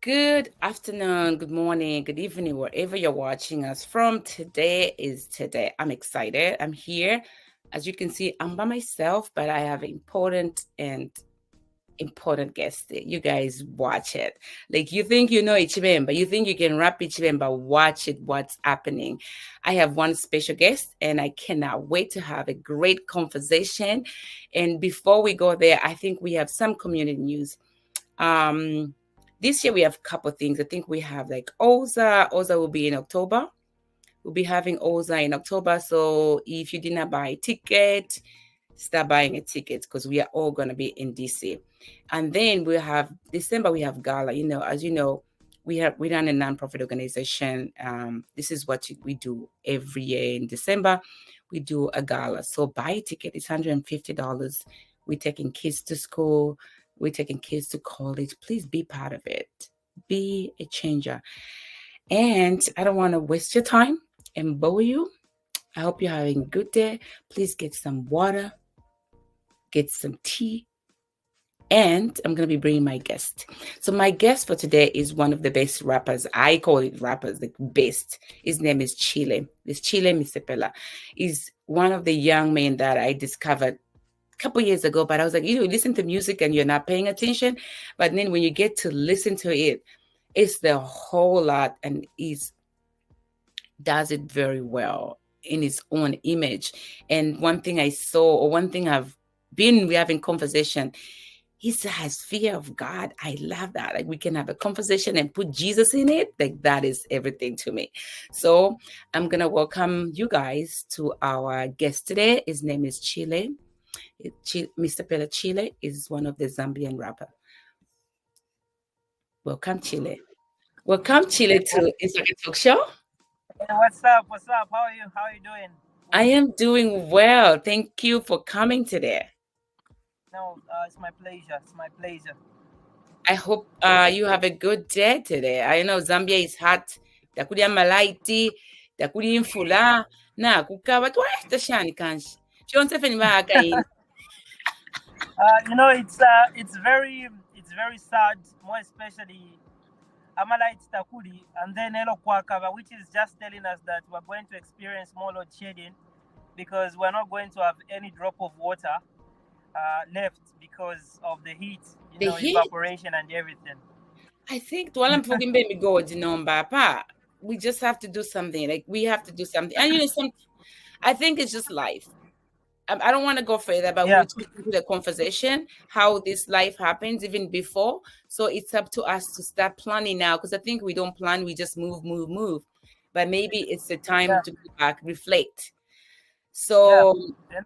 Good afternoon, good morning, good evening, wherever you're watching us from. Today is today. I'm excited. I'm here. As you can see, I'm by myself, but I have important guest. You guys watch it. Like you think you know Ichibemba, you think you can rap Ichibemba, watch it, what's happening. I have one special guest and I cannot wait to have a great conversation. And before we go there, I think we have some community news. Um, this year we have a couple of things. I think we have like Oza. Oza will be in October. We'll be having Oza in October. So if you did not buy a ticket, start buying a ticket because we are all going to be in DC. And then we have December, we have Gala. As you know, we run a nonprofit organization. This is what we do every year in December. We do a gala. So buy a ticket. It's $150. We're taking kids to school. We're taking kids to college. Please be part of it. Be a changer. And I don't want to waste your time and bore you. I hope you're having a good day. Please get some water, get some tea, and I'm going to be bringing my guest. So my guest for today is one of the best rappers. I call it rappers, the best. His name is Chile. This Chile Umusepela is one of the young men that I discovered a couple years ago, but I was like, you listen to music and you're not paying attention. But then when you get to listen to it, it's the whole lot, and he does it very well in his own image. And one thing I saw, or one thing we're having conversation, he has fear of God. I love that. Like we can have a conversation and put Jesus in it. Like that is everything to me. So I'm going to welcome you guys to our guest today. His name is Chile. Umusepela Chile is one of the Zambian rapper. Welcome, Chile. Welcome, Chile, to Insaka Talk Show. Hey, what's up? What's up? How are you? How are you doing? I am doing well. Thank you for coming today. No, it's my pleasure. It's my pleasure. I hope you have a good day today. I know Zambia is hot. Takulia malaiti, takulia infula. Na kukaba twahita shani kanshi. Chonse feni baka in. It's very sad, more especially Amalite Takudi and then Elo Kwakaba, which is just telling us that we're going to experience more load shedding because we're not going to have any drop of water left because of the heat, The heat. evaporation and everything. I think Dwalam Pugin Baby God, pa. We just have to do something. Like we have to do something. And I think it's just life. I don't want to go further, but Yeah. we'll take into the conversation how this life happens even before. So it's up to us to start planning now, because I think we don't plan, we just move. But maybe it's the time to go back, reflect. So, Yeah.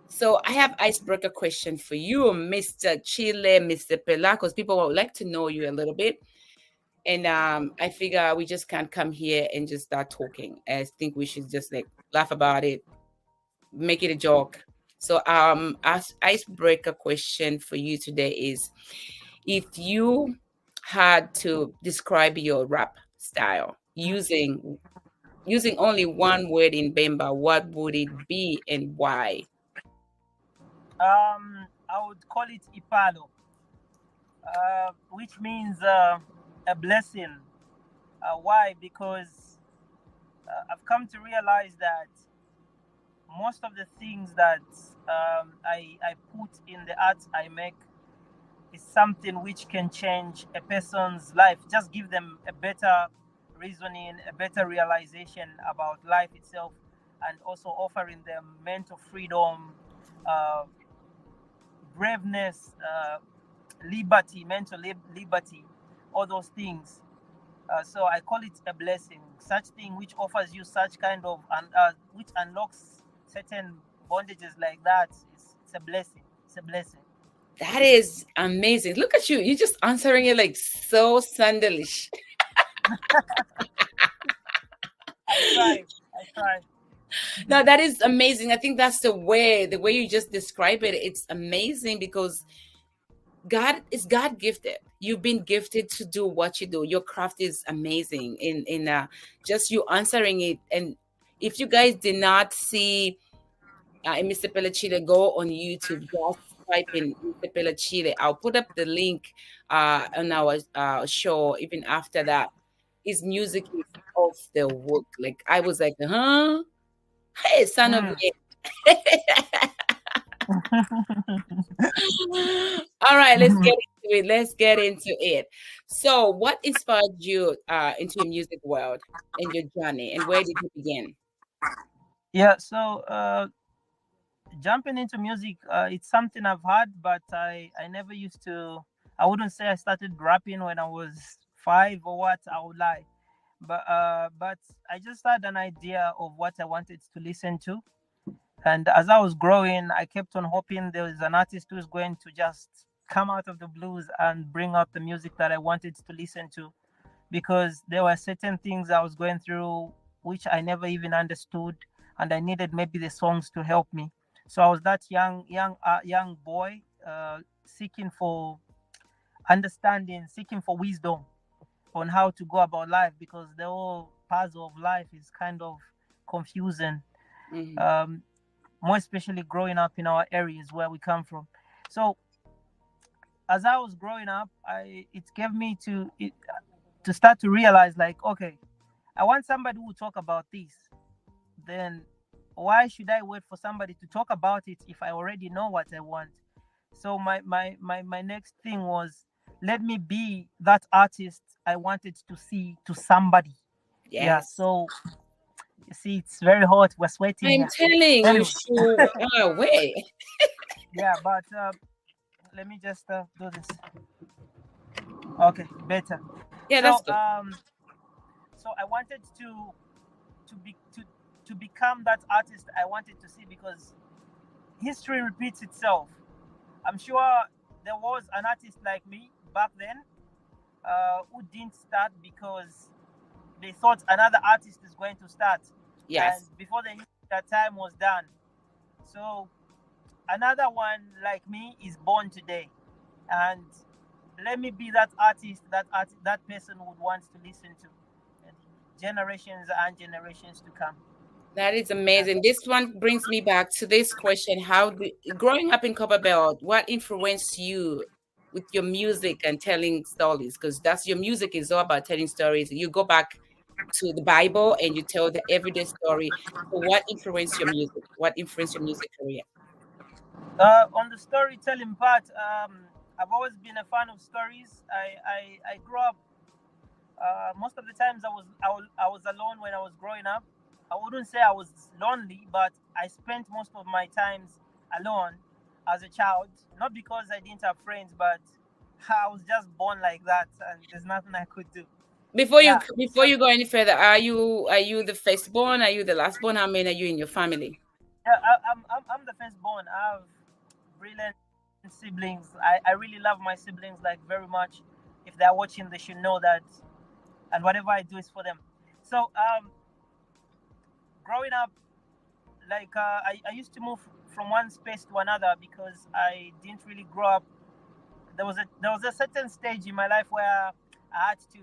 so I have icebreaker question for you, Mr. Chile, Umusepela, because people would like to know you a little bit. And I figure we just can't come here and just start talking. I think we should just like laugh about it, make it a joke. So icebreaker question for you today is, if you had to describe your rap style using only one word in Bemba, what would it be and why? I would call it Ipalo, which means a blessing. Why? Because I've come to realize that most of the things that I put in the art I make is something which can change a person's life, just give them a better reasoning, a better realization about life itself, and also offering them mental freedom, uh, braveness, liberty, mental liberty, all those things. So I call it a blessing, such thing which offers you such kind of, which unlocks certain bondages like that. It's a blessing. It's a blessing. That is amazing. Look at you. You're just answering it like so sandalish. I try. No, that is amazing. I think that's the way you just describe it. It's amazing because God is God gifted. You've been gifted to do what you do. Your craft is amazing in just you answering it. And if you guys did not see Umusepela Chile, go on YouTube. Just type in Umusepela Chile. I'll put up the link on our show even after that. His music is off the hook. Like I was like, huh? Hey, son of Mm. a. All right, let's get into it. Let's get into it. So, what inspired you into the music world and your journey, and where did you begin? Yeah, so jumping into music, it's something I've had, but I never used to. I wouldn't say I started rapping when I was 5 or what. I would lie, but I just had an idea of what I wanted to listen to, and as I was growing, I kept on hoping there was an artist who's going to just come out of the blues and bring out the music that I wanted to listen to, because there were certain things I was going through which I never even understood, and I needed maybe the songs to help me. So I was that young boy, seeking for understanding, seeking for wisdom on how to go about life, because the whole puzzle of life is kind of confusing. Hmm. Um, More especially growing up in our areas where we come from. So as I was growing up, it gave me to start to realize, like, okay, I want somebody who will talk about this. Then why should I wait for somebody to talk about it if I already know what I want? So my next thing was, let me be that artist I wanted to see to somebody. Yeah. Yes, So you see, it's very hot. We're sweating I'm here. telling you, Anyway, should wait. yeah, but let me just do this. Okay, better. Yeah, So that's good. so I wanted to be to become that artist I wanted to see, because history repeats itself. I'm sure there was an artist like me back then, who didn't start because they thought another artist is going to start, and Yes, before they knew that time was done. So another one like me is born today, and let me be that artist that person would want to listen to, generations and generations to come. that is Yeah. amazing. This one brings me back to this question: growing up in Copperbelt, what influenced you with your music and telling stories? Because that's your music is all about telling stories. You go back to the Bible and you tell the everyday story. So, what influenced your music? What influenced your music career? On the storytelling part, I've always been a fan of stories. I grew up. Most of the times I was alone when I was growing up. I wouldn't say I was lonely, but I spent most of my times alone as a child. Not because I didn't have friends, but I was just born like that, and there's nothing I could do. Yeah. Before So you go any further, are you the firstborn? Are you the lastborn? How many are you in your family? yeah, I'm the firstborn. I have brilliant siblings. I really love my siblings like very much. If they're watching, they should know that, and whatever I do is for them. So growing up, like I used to move from one space to another because I didn't really grow up. There was a certain stage in my life where I had to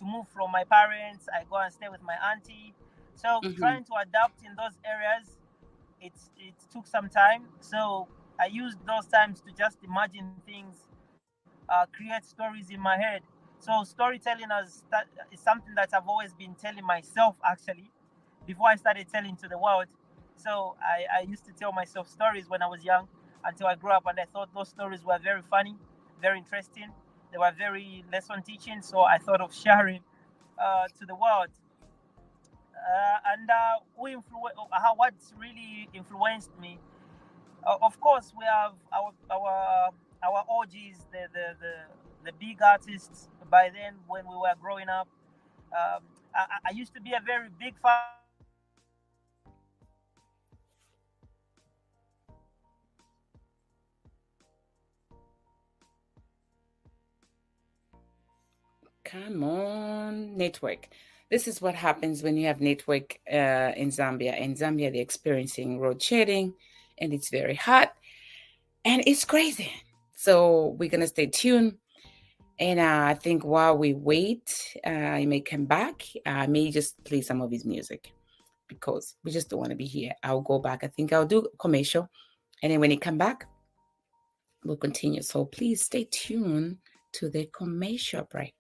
move from my parents. I go and stay with my auntie. So Hmm. trying to adapt in those areas, it took some time. So I used those times to just imagine things, create stories in my head. So storytelling is something that I've always been telling myself, actually, before I started telling to the world. So I used to tell myself stories when I was young until I grew up, and I thought those stories were very funny, very interesting. They were very lesson teaching. So I thought of sharing to the world. And how what really influenced me. Of course, we have our OGs, the big artists by then when we were growing up. I used to be a very big fan of Come on, network. This is what happens when you have network in Zambia. In Zambia, they're experiencing road shedding, and it's very hot, and it's crazy. So we're gonna stay tuned. And I think while we wait, he may come back. I may just play some of his music because we just don't want to be here. I'll go back. I think I'll do commercial, and then when he come back, We'll continue. So please stay tuned to the commercial break.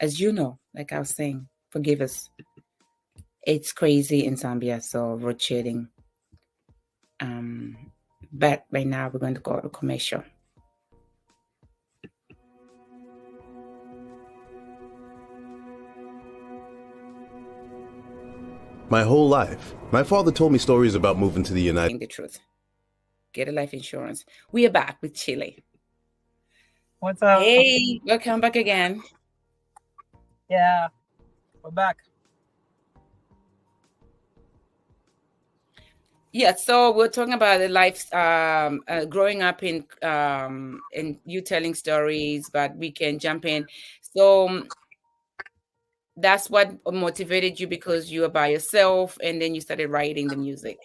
As you know, like I was saying, forgive us. It's crazy in Zambia, so road shading. But right now we're going to go to commercial. My whole life, my father told me stories about moving to the United States. The truth. Get a life insurance. We are back with Chile. What's up? Hey, welcome back again. Yeah, we're back. Yeah, so we're talking about the life, growing up in you telling stories, but we can jump in. So that's what motivated you, because you were by yourself, and then you started writing the music.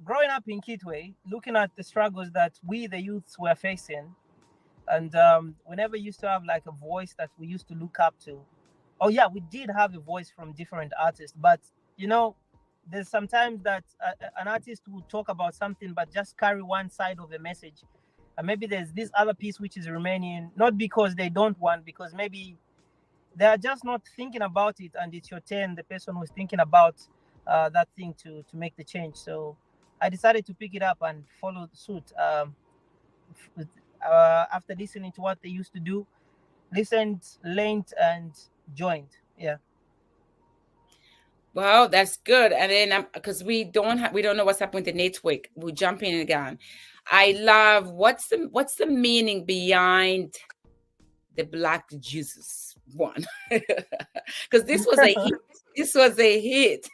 Growing up in Kitwe, looking at the struggles that we, the youths, were facing, and we never used to have like a voice that we used to look up to. Oh yeah, we did have a voice from different artists, but you know, there's sometimes that an artist will talk about something but just carry one side of the message, and maybe there's this other piece which is remaining, not because they don't want, because maybe they are just not thinking about it, and it's your turn, the person who's thinking about that thing to make the change. So I decided to pick it up and follow suit. After listening to what they used to do, listened, learned, and joined. Yeah. Well, that's good. And then because we don't know what's happening with the network, we'll jump in again. I love what's the meaning behind the Black Jesus one, because this was a hit. This was a hit.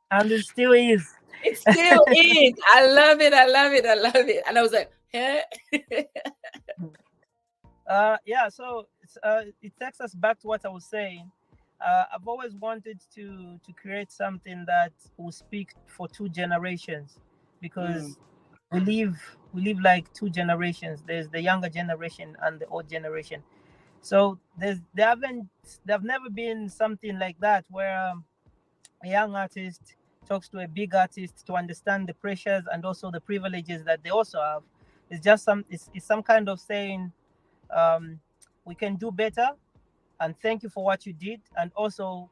And it still is. It still is. I love it. I love it. I love it. And I was like, huh? Yeah. So it takes us back to what I was saying. I've always wanted to create something that will speak for two generations, because we live like two generations. There's the younger generation and the old generation. So there have never been something like that where a young artist talks to a big artist to understand the pressures and also the privileges that they also have. It's just it's some kind of saying, we can do better, and thank you for what you did, and also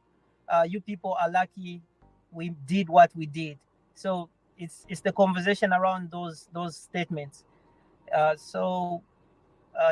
you people are lucky we did what we did. So it's the conversation around those statements. So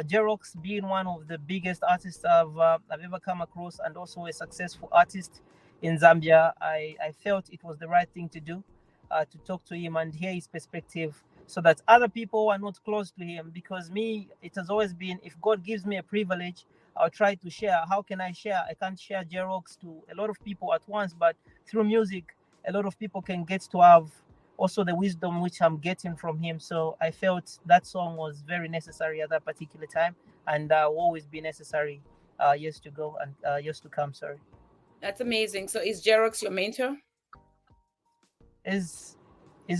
Jerox, being one of the biggest artists I've ever come across, and also a successful artist in Zambia, I felt it was the right thing to do, to talk to him and hear his perspective, so that other people are not close to him. Because me, it has always been, if God gives me a privilege, I'll try to share. How can I share? I can't share Jerox to a lot of people at once, but through music, a lot of people can get to have also the wisdom which I'm getting from him. So I felt that song was very necessary at that particular time, and will always be necessary years to go and years to come. Sorry. That's amazing. So is Jerox your mentor? Is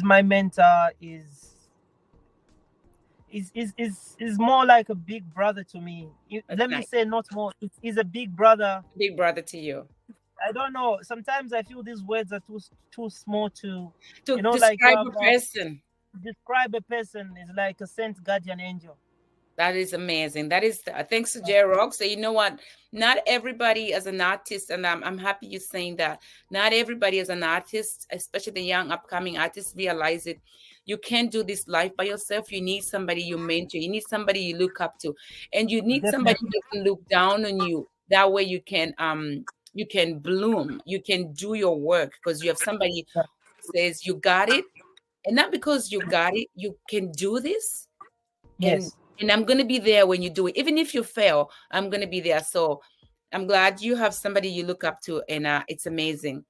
my mentor, is more like a big brother to me. Let me say not more. He's a big brother. Big brother to you. I don't know. Sometimes I feel these words are too small to describe like a person. Describe a person is like a saint guardian angel. That is amazing. That is thanks to Jerox. So you know what? Not everybody as an artist, and I'm happy you're saying that. Not everybody as an artist, especially the young upcoming artists, realize it. You can't do this life by yourself. You need somebody you mentor. You need somebody you look up to, and you need somebody who doesn't look down on you. That way you can bloom. You can do your work because you have somebody who says you got it, and not because you got it. You can do this. Yes. And I'm going to be there when you do it. Even if you fail, I'm going to be there. So I'm glad you have somebody you look up to, and it's amazing.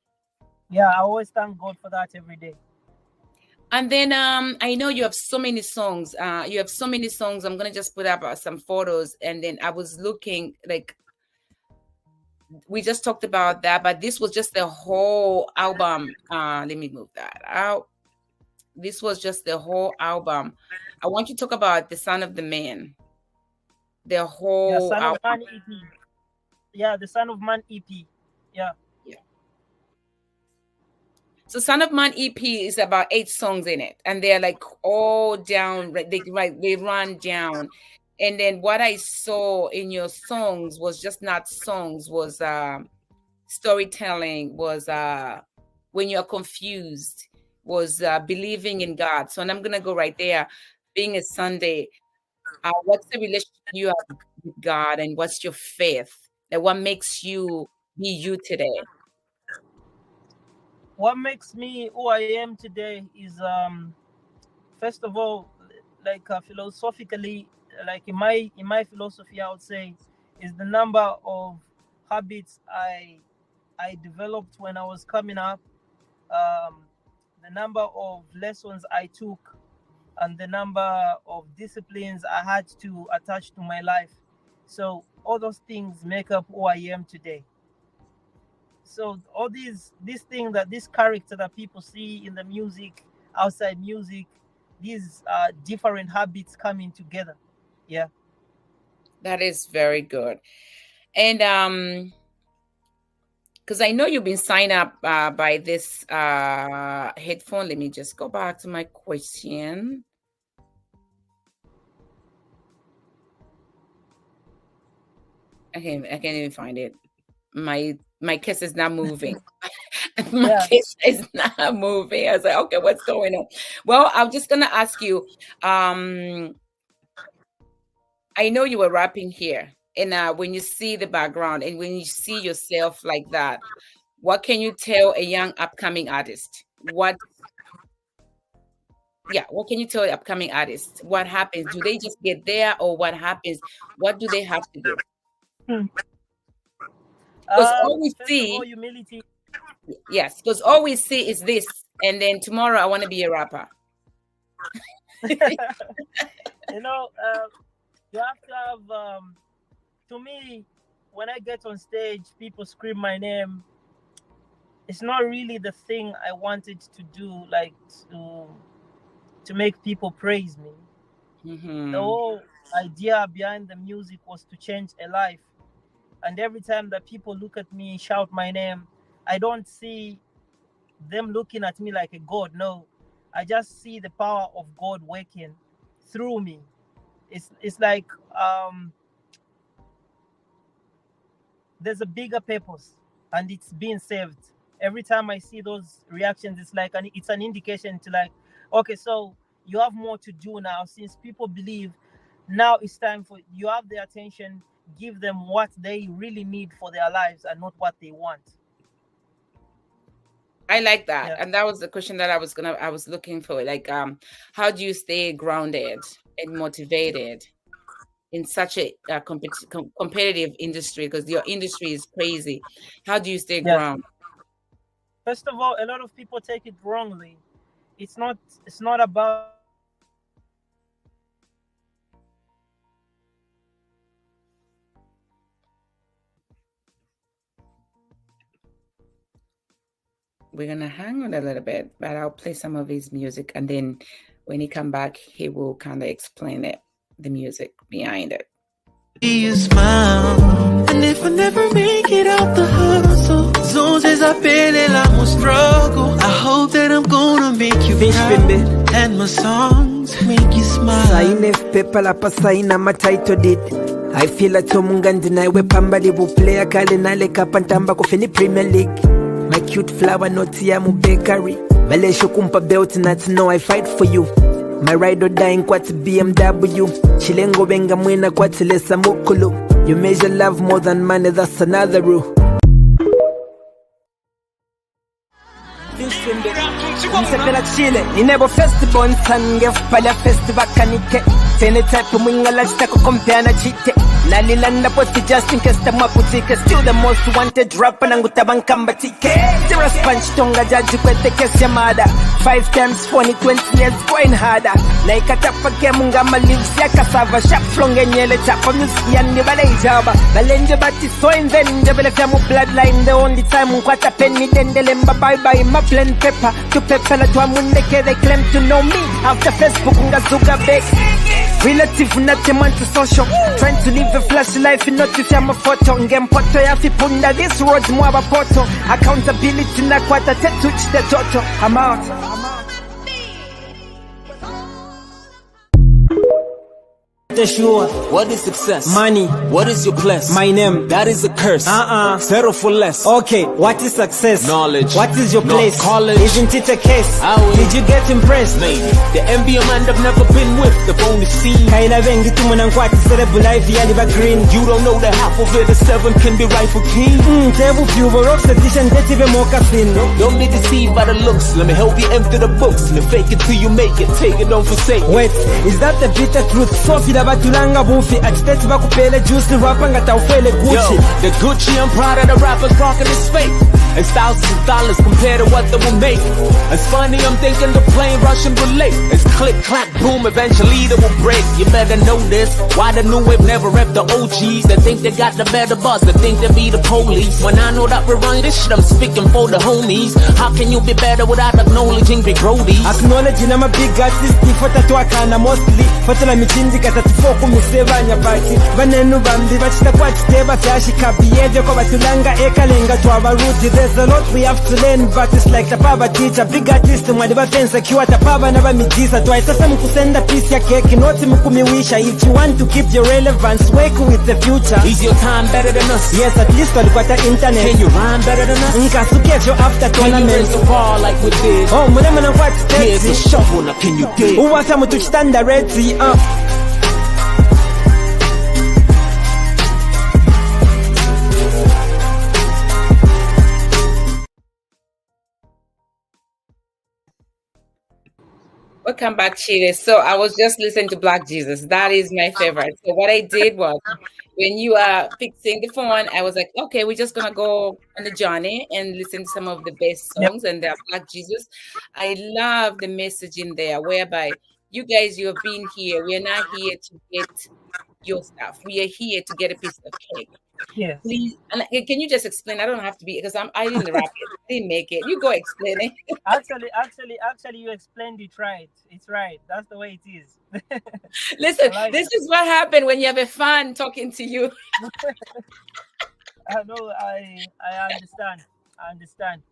Yeah, I always thank God for that every day. And then I know you have so many songs. I'm going to just put up some photos. And then I was looking, like, we just talked about that, but this was just the whole album. Let me move that out. This was just the whole album. I want you to talk about The Son of the Man. The whole Son album. of Man EP. Yeah, the Son of Man EP. Yeah. So Son of Man EP is about 8 songs in it, and they're like all down. They run down, and then what I saw in your songs was just not songs. Was storytelling. Was when you're confused. Was believing in God. So, and I'm gonna go right there. Being a Sunday, what's the relationship you have with God, and what's your faith? Like, what makes you be you today? What makes me who I am today is first of all, like philosophically, like in my philosophy, I would say is the number of habits I developed when I was coming up, the number of lessons I took, and the number of disciplines I had to attach to my life. So all those things make up who I am today. So all these things, that this character that people see in the music, outside music, these different habits coming together. Yeah. That is very good. And because I know you've been signed up by this headphone. Let me just go back to my question. I can't even find it. My case is not moving. Case is not moving. I was like, okay, what's going on? Well, I'm just gonna ask you. I know you were rapping here, and when you see the background and when you see yourself like that, what can you tell a young upcoming artist? What can you tell an upcoming artist? What happens? Do they just get there, or what happens? What do they have to do? Because all we see, humility. Yes, because all we see is this, and then tomorrow I want to be a rapper. You have to have. To me, when I get on stage, people scream my name. It's not really the thing I wanted to do, like to make people praise me. Mm-hmm. The whole idea behind the music was to change a life. And every time that people look at me, shout my name, I don't see them looking at me like a god. No, I just see the power of God working through me. It's like there's a bigger purpose, and it's being saved. Every time I see those reactions, it's like it's an indication to like, okay, so you have more to do now. Since people believe, now it's time for you have their attention. Give them what they really need for their lives and not what they want. I like that. And that was the question that I was looking for. Like, how do you stay grounded and motivated in such a competitive industry? Because your industry is crazy. How do you stay grounded? First of all, a lot of people take it wrongly. It's not about we're gonna hang on a little bit, but I'll play some of his music, and then when he come back, he will kind of explain the music behind it. You smile, and if I never make it out the hustle, zones as I feel I'm a struggle. I hope that I'm gonna make you proud, and my songs make you smile. Sign if paper la pasaina my title did. I feel like Tomungandi na we pambali bu player kale na le kapantamba ko fini Premier League. My cute flower not ya mu bakery. Malesho kumpa belt not know I fight for you. My ride or dying kwati BMW. Chilengo benga mwena kwati lesa mokulu. You measure love more than money, that's another rule. Umusepela Chile, inebo festival nsange fupala festival kanike. Tene type mwingala chitako compare na chite. Nalilanda posti just in case tamwa boutique. Still the most wanted rapper nangutabankamba tike. Zero sponge tonga jaji kwete kesi ya mada. 5 times 20 years going harder. Naikatapa kemunga malives ya kasava. Shap flonge nyele chapa music yandi bale ijaba. Balenje bati so in then njebele fyamu bloodline. The only time unkwata penny dendelemba bye bye my blend pepper. To pepper la tuwa mundeke they claim to know me. After Facebook unga zuga bek. Relative not a man to social. Trying to live the flash life notice ya mafoto ngempoto ya fipunda this road mwaba poto accountability na kwata tetuch the toto I'm out. Sure. What is success? Money. What is your bless? My name. That is a curse. Settle for less. Okay, what is success? Knowledge. What is your place? College. Isn't it a case? Did you get impressed? Maybe. The envy a man I've never been with, they've only seen. Kaila vengi tumunankwati cerebral life yali ba green. You don't know that half of it, the 7 can be rightful king. Tebu fubo rocks edition detive mocha fin. Don't be deceived by the looks. Let me help you empty the books. You fake it till you make it. Take it, don't forsake it. Wait, is that the bitter truth? Sofi da batulanga bufi atiteti bakupele juice rapa ngata ufele Gucci. Yo, the Gucci, I'm proud of the rappers rocking his fake. It's thousands of dollars compared to what they will make. It's funny, I'm thinking the plane Russian relate. It's click, clack, boom, eventually they will break. You better know this. Why the new wave never rep the OGs? They think they got the better buzz, they think they be the police. When I know that we run this shit, I'm speaking for the homies. How can you be better without acknowledging big roadies? Acknowledging I'm a big artist, fota tuakana mostly. Fota la michinzi katatufoku misevanya bati. Banenu bambi bachita kwa chiteba fyashi kabiyevyo kwa batulanga ekalenga tuabaruti. There's a lot we have to learn, but it's like the power teacher. Big artist mwadi bafensa kiwa tapaba na bamijisa. Twaitasa mkusenda piece ya keki, noti mkumiwisha. If you want to keep your relevance, work with the future. Is your time better than us? Yes, at least walikwata internet. Can you rhyme better than us? Nkasukevyo after tournament. Can you raise the bar like we did? Oh, mulema na kwati Here's a tezi. shuffle, now can you dig? Uwasa mutuchitanda reti, Welcome back, Chile. So I was just listening to Black Jesus. That is my favorite. So what I did was, when you are fixing the phone, I was like, okay, we're just gonna go on the journey and listen to some of the best songs. And they're Black Jesus. I love the message in there, whereby you guys, you have been here. We are not here to get your stuff. We are here to get a piece of cake. Yes. Please, and can you just explain? I don't have to be, because I didn't rap it. I didn't make it. You go explain it. Actually, you explained it right. It's right. That's the way it is. Listen, Like this is what happened when you have a fan talking to you. I know. I understand. I understand.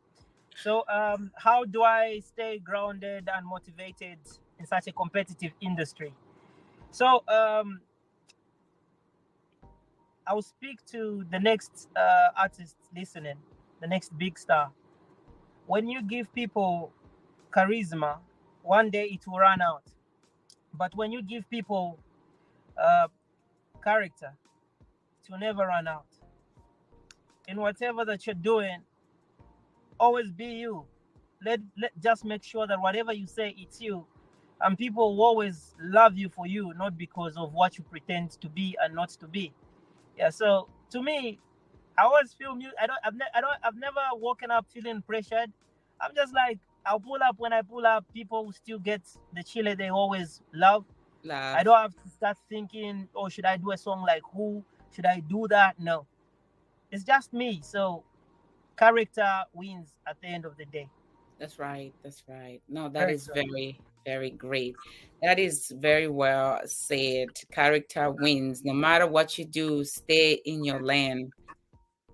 So, how do I stay grounded and motivated in such a competitive industry? So, I will speak to the next artist listening, the next big star. When you give people charisma, one day it will run out. But when you give people character, it will never run out. In whatever that you're doing, always be you. Let just make sure that whatever you say, it's you. And people will always love you for you, not because of what you pretend to be and not to be. Yeah, so to me, I always feel I've never woken up feeling pressured. I'm just like, I'll pull up. When I pull up, people will still get the Chile they always love. I don't have to start thinking, oh, should I do a song like who? Should I do that? No. It's just me. So character wins at the end of the day. That's right. That's right. No, that is very, very great. That is very well said. Character wins. No matter what you do, stay in your lane.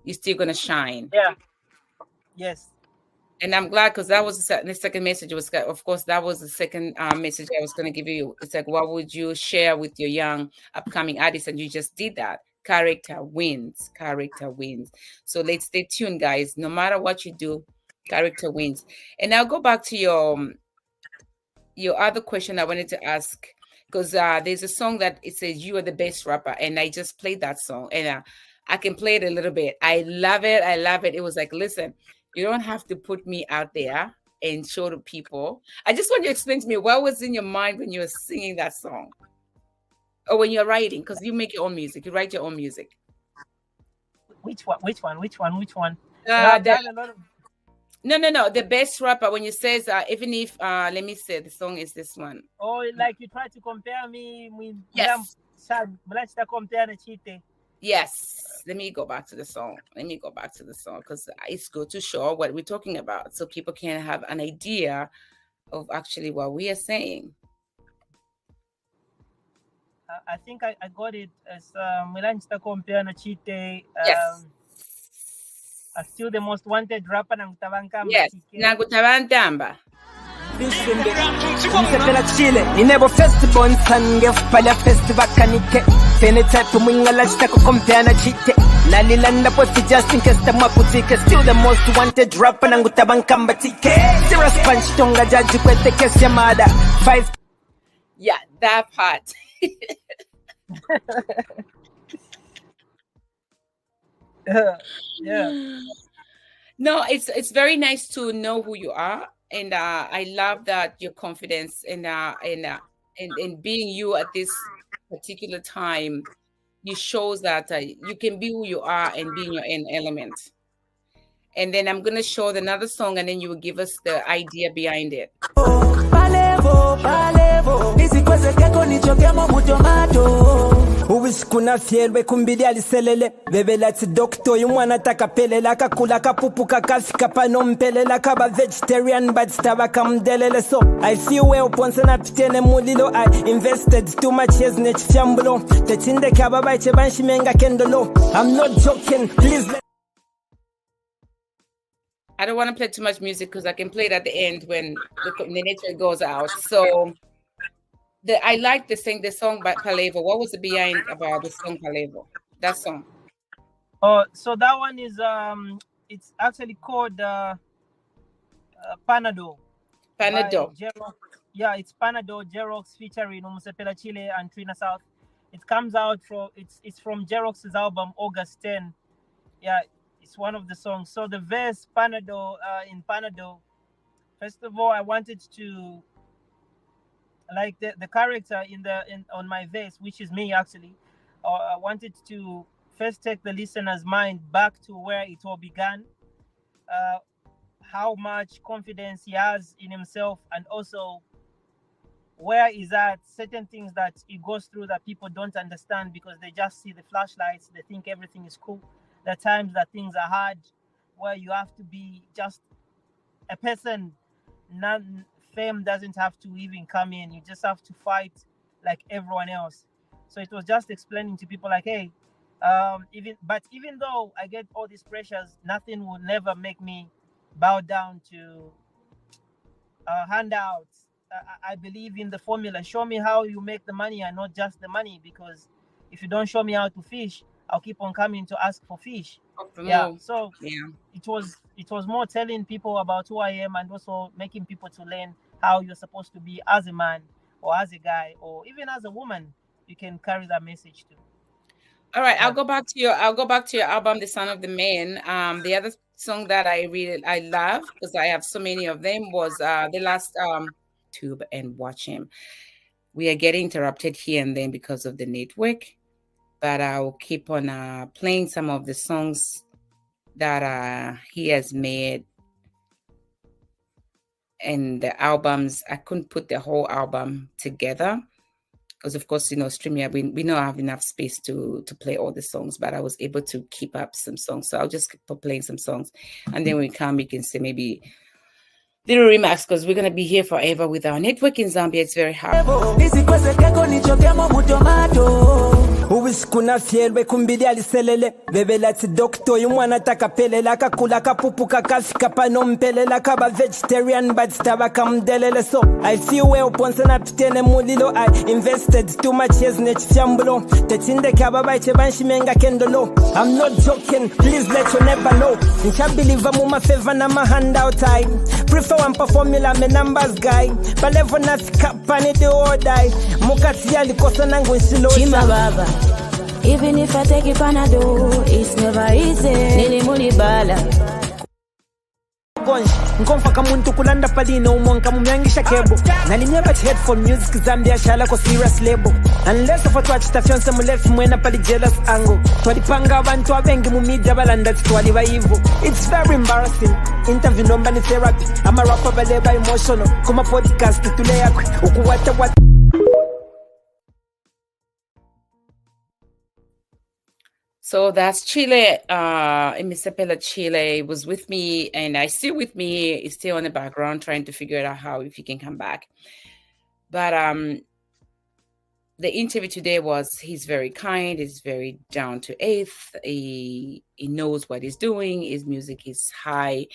You're still gonna shine. Yeah. Yes. And I'm glad, because that was the second message. Was, of course, that was the second message I was going to give you. It's like, what would you share with your young upcoming artists? And you just did that. Character wins. Character wins. So let's stay tuned, guys. No matter what you do, character wins. And I'll go back to your other question I wanted to ask, because there's a song that it says you are the best rapper, and I just played that song, and I can play it a little bit. I love it. I love it. It was like, listen, you don't have to put me out there and show the people. I just want you to explain to me what was in your mind when you were singing that song, or when you're writing, because you make your own music. You write your own music. Which one? No. The best rapper, when you says, even if, let me say, the song is this one. Oh, like you try to compare me with Yes. Chile. Yes. Let me go back to the song. Because it's good to show what we're talking about, so people can have an idea of actually what we are saying. I think I got it as Insaka Chile. Yes. Still the most wanted rapper ng Tabankamba. Yes. Nagutabantamba. Umusepela Chile, inebo festival nsange fupala festival kanike. Tene type mwingala chitako kompeana chite. Nalilanda posti just in case tamwa kutike. Still the most wanted rapper nangu tabankamba tike. Serious punch tonga jaji kwete kesi ya mada. 5. Yeah, that part. Yeah. No, it's very nice to know who you are, and I love that your confidence and being you at this particular time, you shows that you can be who you are and be in your own element. And then I'm gonna show another song, and then you will give us the idea behind it. Uwisikuna fyelwe kumbili aliselele bebelati dokto yumwana takapelela kakula kapupuka kafika panompelela kaba vegetarian but staba kamdelele. So I feel well ponse na pitene mulilo. I invested too much years nechifyambulo tetinde kaba baiche banshimenga kendolo. I'm not joking, please I don't want to play too much music because I can play it at the end when the network goes out. So I like the song by Palevo. What was it behind about the song Palevo? That song. Oh, so that one is it's actually called Panado. Panado. Yeah, it's Panado Jerox featuring Umusepela Chile and Trina South. It comes out from it's from Jerox's album August 10. Yeah, it's one of the songs. So the verse Panado in Panado. First of all, I wanted to like the character on my verse, which is me actually. I wanted to first take the listener's mind back to where it all began, how much confidence he has in himself, and also where is that certain things that he goes through that people don't understand because they just see the flashlights, they think everything is cool. There are times that things are hard, where you have to be just a person. Fame doesn't have to even come in. You just have to fight like everyone else. So it was just explaining to people like, hey, even though I get all these pressures, nothing will never make me bow down to handouts. I believe in the formula. Show me how you make the money and not just the money, because if you don't show me how to fish, I'll keep on coming to ask for fish. Yeah. So yeah, it was more telling people about who I am and also making people to learn how you're supposed to be as a man or as a guy or even as a woman. You can carry that message too. All right, I'll go back to your album, The Son of the Man. The other song that I love, because I have so many of them, was the last Tube and Watch Him. We are getting interrupted here and then because of the network, but I will keep on playing some of the songs that he has made and the albums. I couldn't put the whole album together because, of course, StreamYard, we don't have enough space to play all the songs, but I was able to keep up some songs. So I'll just keep playing some songs. And then when we come, we can say maybe little remarks, because we're going to be here forever with our network in Zambia. It's very hard. Uwisikuna fyelwe kumbili aliselele bebelati dokto yumwana takapelela kakula kapupuka kafika panompelela kaba vegetarian but staba kamdelele. So I feel well ponse na pitene mulilo. I invested too much years nechifyambulo tetinde kaba baiche banshimenga kendolo. I'm not joking, please let you never know. Nchabelieve mu mafeva na handout. I prefer one formula me numbers guy balevo na kapani de odai mukati alikosa nangu nsilo Chima baba. Even if I take it Panado, it's never easy. Nini mulibala. Nkomfa kamuntu kulanda palino umonka mumyangisha kebo nalimyeba headphone music Zambia shala ko serious label unless of watch tafyonse mulefu mwena pali jealous angle twalipanga abantu abengi mu media balanda twali bayivu. It's very embarrassing. Interview nomba ni therapy. I'm a rapper baleba emotional kuma podcast tule yakwe ukuwata what. So that's Chile. Umusepela Chile was with me, and I still with me. He's still in the background trying to figure out if he can come back. But the interview today was, he's very kind, he's very down to earth, he knows what he's doing, his music is high